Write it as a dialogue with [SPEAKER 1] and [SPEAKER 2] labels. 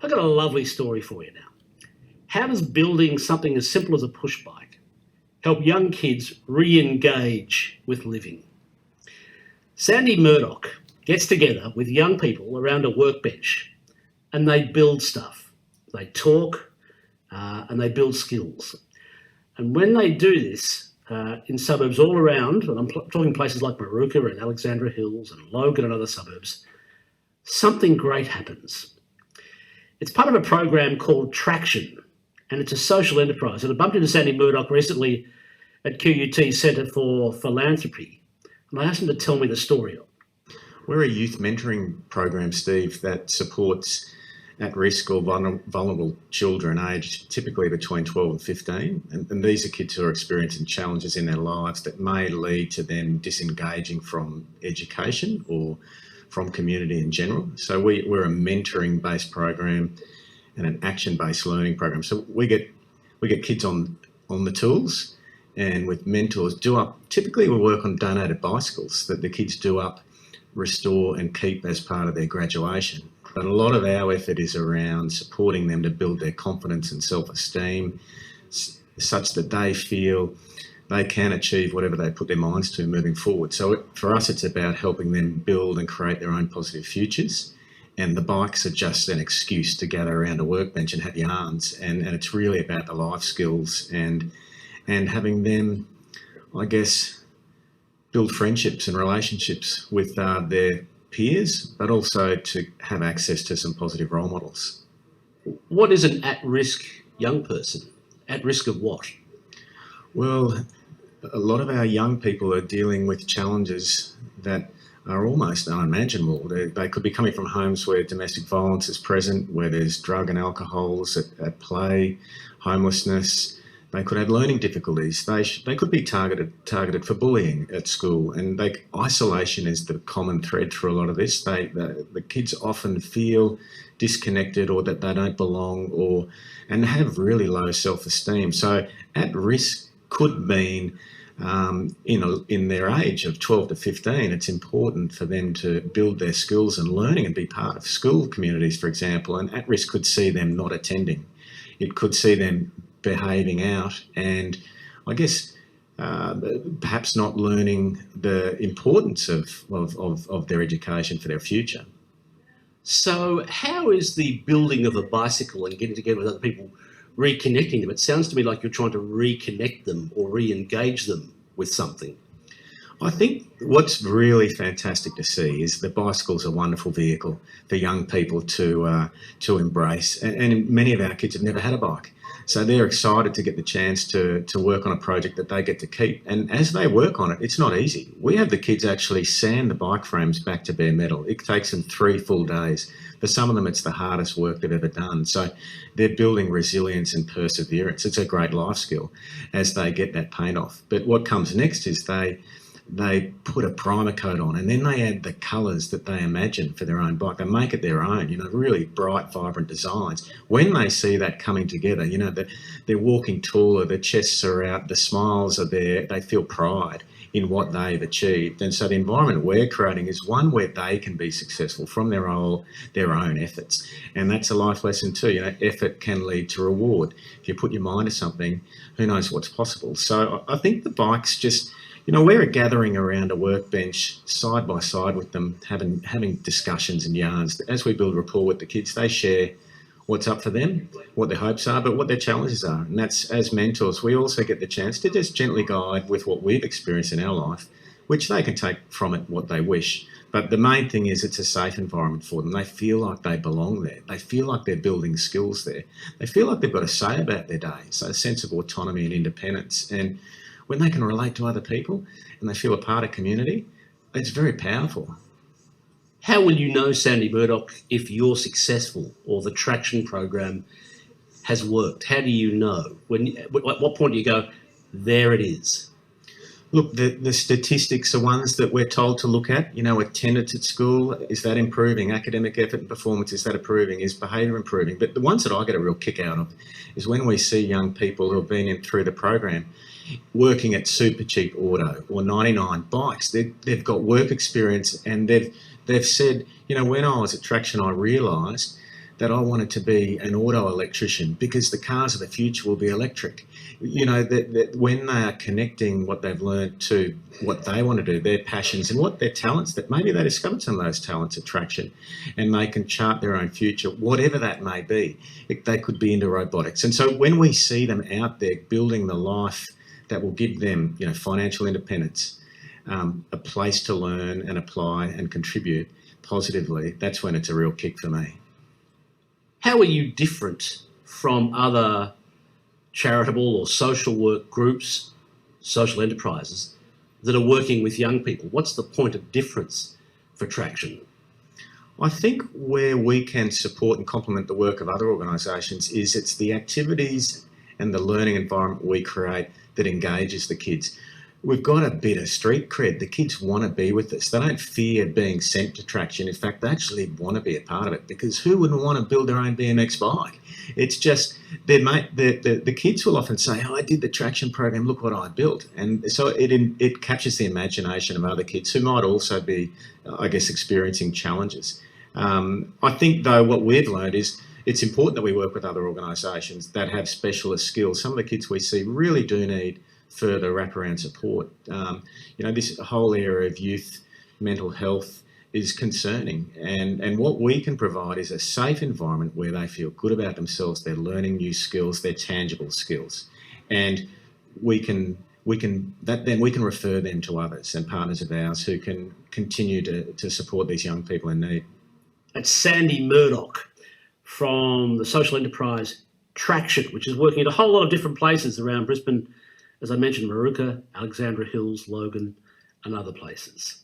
[SPEAKER 1] I've got a lovely story for you now. How does building something as simple as a push bike help young kids re-engage with living? Sandy Murdoch gets together with young people around a workbench and they build stuff. They talk and they build skills. And when they do this in suburbs all around, and I'm talking places like Maruka and Alexandra Hills and Logan and other suburbs, something great happens. It's part of a program called TRACTION, and it's a social enterprise. And I bumped into Sandy Murdoch recently at QUT Centre for Philanthropy, and I asked him to tell me the story.
[SPEAKER 2] We're a youth mentoring program, Steve, that supports at-risk or vulnerable children aged typically between 12 and 15. And these are kids who are experiencing challenges in their lives that may lead to them disengaging from education or from community in general. So we're a mentoring-based program and an action-based learning program. So we get kids on the tools and with mentors do up. Typically we work on donated bicycles that the kids do up, restore and keep as part of their graduation. But a lot of our effort is around supporting them to build their confidence and self-esteem such that they feel they can achieve whatever they put their minds to moving forward. So for us, it's about helping them build and create their own positive futures. And the bikes are just an excuse to gather around a workbench and have yarns. And it's really about the life skills and having them, I guess, build friendships and relationships with their peers, but also to have access to some positive role models.
[SPEAKER 1] What is an at-risk young person? At risk of what?
[SPEAKER 2] Well, a lot of our young people are dealing with challenges that are almost unimaginable. They could be coming from homes where domestic violence is present, where there's drug and alcohols at play, homelessness. They could have learning difficulties. They could be targeted for bullying at school, and isolation is the common thread through a lot of this. The kids often feel disconnected or that they don't belong and have really low self-esteem. So at risk could mean in their age of 12 to 15, it's important for them to build their skills and learning and be part of school communities, for example. And at risk could see them not attending. It could see them behaving out and I guess perhaps not learning the importance of their education for their future.
[SPEAKER 1] So how is the building of a bicycle and getting together with other people reconnecting them? It sounds to me like you're trying to reconnect them or re-engage them with something.
[SPEAKER 2] I think what's really fantastic to see is the bicycle's a wonderful vehicle for young people to embrace. And many of our kids have never had a bike. So they're excited to get the chance to work on a project that they get to keep. And as they work on it, it's not easy. We have the kids actually sand the bike frames back to bare metal. It takes them 3 full days. For some of them, it's the hardest work they've ever done. So they're building resilience and perseverance. It's a great life skill as they get that paint off. But what comes next is they put a primer coat on and then they add the colours that they imagine for their own bike. They make it their own, really bright, vibrant designs. When they see that coming together, they're walking taller, their chests are out, the smiles are there, they feel pride in what they've achieved. And so the environment we're creating is one where they can be successful from their own efforts. And that's a life lesson too. Effort can lead to reward. If you put your mind to something, who knows what's possible. So I think the bike's just, we're gathering around a workbench side by side with them, having discussions and yarns. As we build rapport with the kids, they share what's up for them, what their hopes are, but what their challenges are. And that's, as mentors, we also get the chance to just gently guide with what we've experienced in our life, which they can take from it what they wish. But the main thing is it's a safe environment for them. They feel like they belong there. They feel like they're building skills there. They feel like they've got a say about their day. So a sense of autonomy and independence. And when they can relate to other people and they feel a part of community, it's very powerful.
[SPEAKER 1] How will you know, Sandy Murdoch, if you're successful or the Traction program has worked? How do you know? At what point do you go, there it is?
[SPEAKER 2] Look, the statistics are ones that we're told to look at. Attendance at school, is that improving? Academic effort and performance, is that improving? Is behaviour improving? But the ones that I get a real kick out of is when we see young people who have been through the program working at super cheap auto or 99 bikes. They've got work experience and they've said, when I was at Traction, I realised that I wanted to be an auto electrician because the cars of the future will be electric. You know, that when they are connecting what they've learned to what they want to do, their passions and what their talents, that maybe they discovered some of those talents at Traction and they can chart their own future, whatever that may be. They could be into robotics. And so when we see them out there building the life that will give them, you know, financial independence, a place to learn and apply and contribute positively, that's when it's a real kick for me.
[SPEAKER 1] How are you different from other charitable or social work groups, social enterprises that are working with young people? What's the point of difference for Traction?
[SPEAKER 2] I think where we can support and complement the work of other organisations is it's the activities and the learning environment we create that engages the kids. We've got a bit of street cred. The kids want to be with us. They don't fear being sent to Traction. In fact, they actually want to be a part of it, because who wouldn't want to build their own BMX bike? It's just, the kids will often say, oh, I did the Traction program, look what I built. And so it captures the imagination of other kids who might also be, I guess, experiencing challenges. I think, though, what we've learned is it's important that we work with other organisations that have specialist skills. Some of the kids we see really do need further wraparound support. You know, this whole area of youth mental health is concerning, and what we can provide is a safe environment where they feel good about themselves, they're learning new skills, they're tangible skills, and we can refer them to others and partners of ours who can continue to support these young people in need.
[SPEAKER 1] That's Sandy Murdoch from the social enterprise Traction, which is working at a whole lot of different places around Brisbane, as I mentioned, Maruka, Alexandra Hills, Logan, and other places.